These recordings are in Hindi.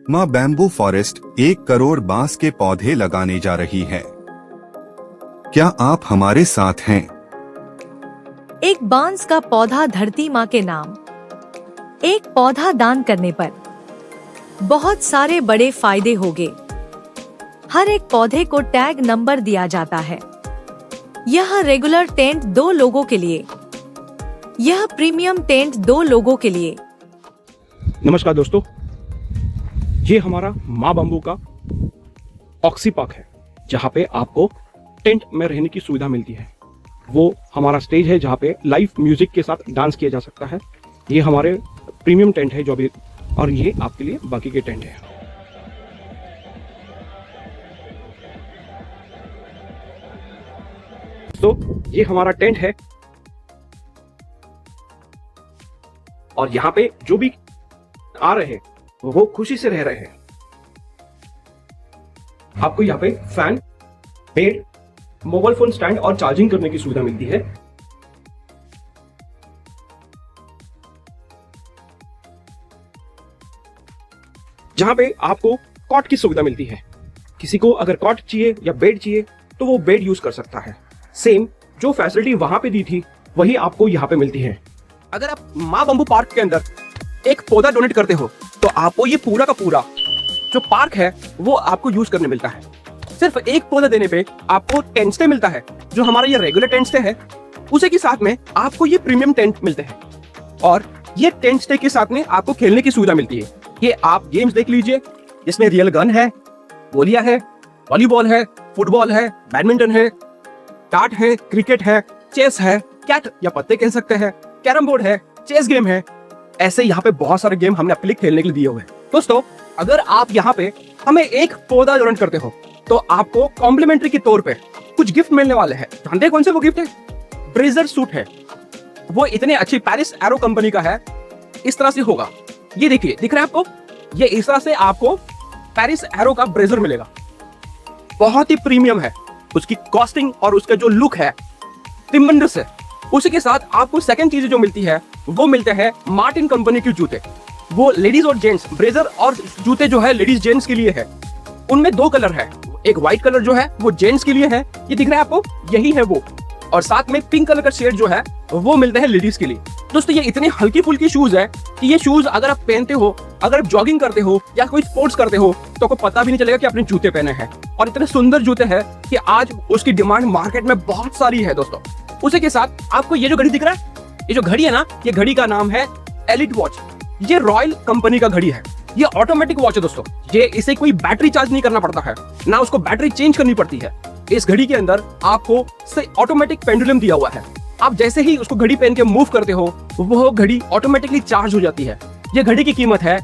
माँ बैम्बू फॉरेस्ट 1 करोड़ बांस के पौधे लगाने जा रही है। क्या आप हमारे साथ हैं? एक बांस का पौधा धरती माँ के नाम। एक पौधा दान करने पर बहुत सारे बड़े फायदे होंगे। हर एक पौधे को टैग नंबर दिया जाता है। यह रेगुलर टेंट 2 लोगों के लिए, यह प्रीमियम टेंट 2 लोगों के लिए। नमस्कार दोस्तों, ये हमारा माँ बम्बू का ऑक्सी पार्क है, जहाँ पे आपको टेंट में रहने की सुविधा मिलती है। वो हमारा स्टेज है जहाँ पे लाइव म्यूजिक के साथ डांस किया जा सकता है। ये हमारे प्रीमियम टेंट है जो अभी, और ये आपके लिए बाकी के टेंट है। तो ये हमारा टेंट है, और यहाँ पे जो भी आ रहे हैं वो खुशी से रह रहे हैं। आपको यहाँ पे fan, bed, mobile phone stand और चार्जिंग करने की सुविधा मिलती है। जहां पे आपको कॉट की सुविधा मिलती है। किसी को अगर कॉट चाहिए या बेड चाहिए तो वो बेड यूज कर सकता है। सेम जो फैसिलिटी वहां पे दी थी वही आपको यहाँ पे मिलती है। अगर आप माँ बम्बू पार्क के अंदर एक पौधा डोनेट करते हो तो आपको ये पूरा का पूरा जो पार्क है वो आपको यूज करने मिलता है। सिर्फ एक पौधा देने पे आपको टेंट स्टे मिलता है, जो हमारा ये रेगुलर टेंट स्टे है, उसी के साथ में आपको ये प्रीमियम टेंट मिलते हैं। और ये टेंट स्टे के साथ में आपको खेलने की सुविधा मिलती है। ये आप गेम्स देख लीजिए, जिसमें रियल गन है, गोलियां है, वॉलीबॉल है, फुटबॉल है, बैडमिंटन है, कार्ड है, क्रिकेट है, चेस है, कैट या पत्ते कह सकते हैं, कैरम बोर्ड है, चेस गेम है। ऐसे यहाँ पे बहुत सारे गेम हमने अपने लिए खेलने के लिए दिए हुए हैं। दोस्तों, अगर आप यहाँ पे हमें एक पौधा डोनेट करते हो तो आपको कॉम्प्लीमेंट्री के तौर पे कुछ गिफ्ट मिलने वाले हैं। जानते हैं कौन से वो गिफ्ट है? ब्रेजर सूट है। वो इतने अच्छी पेरिस एरो कंपनी का है। इस तरह से होगा, ये देखिए, दिख रहा है आपको? ये इस तरह से आपको पेरिस एरो का ब्रेजर मिलेगा। बहुत ही प्रीमियम है, उसकी कॉस्टिंग और उसका जो लुक है ट्रिमेंडस है। उसी के साथ आपको सेकंड चीज जो मिलती है वो मिलते हैं मार्टिन कंपनी के जूते। वो लेडीज और जेंट्स ब्रेजर और जूते जो है लेडीज जेंट्स के लिए है। उनमें 2 कलर है। एक व्हाइट कलर जो है वो जेंट्स के लिए है, ये दिख रहा है आपको, यही है वो। और साथ में पिंक कलर का शेड जो है वो मिलते हैं लेडीज के लिए। दोस्तों, ये इतनी हल्की फुल्की शूज है कि ये शूज अगर आप पहनते हो, अगर आप जॉगिंग करते हो या कोई स्पोर्ट्स करते हो तो आपको पता भी नहीं चलेगा कि आपने जूते पहने हैं। और इतने सुंदर जूते हैं कि आज उसकी डिमांड मार्केट में बहुत सारी है। दोस्तों, उसी के साथ आपको ये जो घड़ी दिख रहा है, ये जो घड़ी है ना, ये घड़ी का नाम है एलिट वॉच। ये रॉयल कंपनी का घड़ी है। ये ऑटोमेटिक वॉच है दोस्तों। ये इसे कोई बैटरी चार्ज नहीं करना पड़ता है, ना उसको बैटरी चेंज करनी पड़ती है। इस घड़ी के अंदर आपको से ऑटोमेटिक पेंडुलम दिया हुआ है। आप जैसे ही उसको घड़ी पहन के मूव करते हो वो घड़ी ऑटोमेटिकली चार्ज हो जाती है। ये घड़ी की कीमत है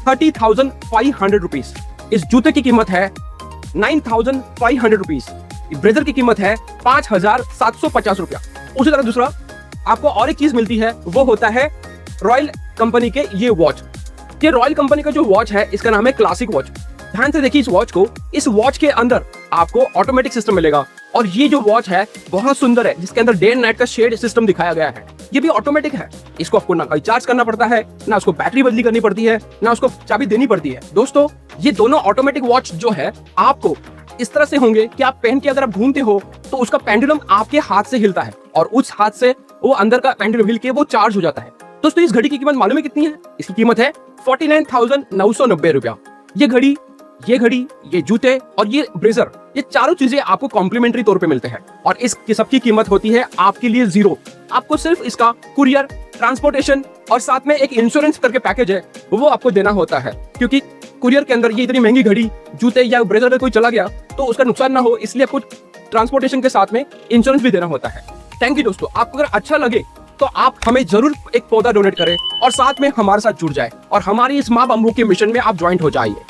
30,500 रुपीज। इस जूते की कीमत है 9,500 रुपीज। ब्रेजर की कीमत है 5,750 रुपया। उसी तरह दूसरा आपको और एक चीज मिलती है, वो होता है रॉयल कंपनी के ये वॉच। ये रॉयल कंपनी का जो वॉच है इसका नाम है क्लासिक वॉच। ध्यान से देखिए इस वॉच को। इस वॉच के अंदर आपको ऑटोमेटिक सिस्टम मिलेगा। और ये जो वॉच है बहुत सुंदर है, जिसके अंदर डे एंड नाइट का शेड सिस्टम दिखाया गया है। ये भी ऑटोमेटिक है। इसको आपको ना कोई चार्ज करना पड़ता है, ना उसको बैटरी बदली करनी पड़ती है, ना उसको चाबी देनी पड़ती है। दोस्तों, ये दोनों ऑटोमेटिक वॉच जो है आपको इस तरह से होंगे कि आप पहन के अगर आप घूमते हो तो उसका पेंडुलम आपके हाथ से हिलता है और उस हाथ से वो अंदर का पेंडुलम हिल के वो चार्ज हो जाता है। दोस्तों, इस घड़ी की कीमत मालूम है कितनी है? इसकी कीमत है 49,990 रुपया। ये घड़ी, ये जूते और ये ब्रेजर, ये चारों चीजें आपको कॉम्प्लीमेंट्री तौर पे मिलते हैं। और इस सबकी कीमत होती है आपके लिए 0। आपको सिर्फ इसका कुरियर, ट्रांसपोर्टेशन और साथ में एक इंश्योरेंस करके पैकेज है वो आपको देना होता है। क्योंकि कुरियर के अंदर ये इतनी महंगी घड़ी, जूते या ब्रेजर अगर कोई चला गया तो उसका नुकसान ना हो, इसलिए आपको ट्रांसपोर्टेशन के साथ में इंश्योरेंस भी देना होता है। थैंक यू दोस्तों। आपको अगर अच्छा लगे तो आप हमें जरूर एक पौधा डोनेट करें और साथ में हमारे साथ जुड़ जाए और हमारी इस माँ बम्बू के मिशन में आप ज्वाइंट हो जाइए।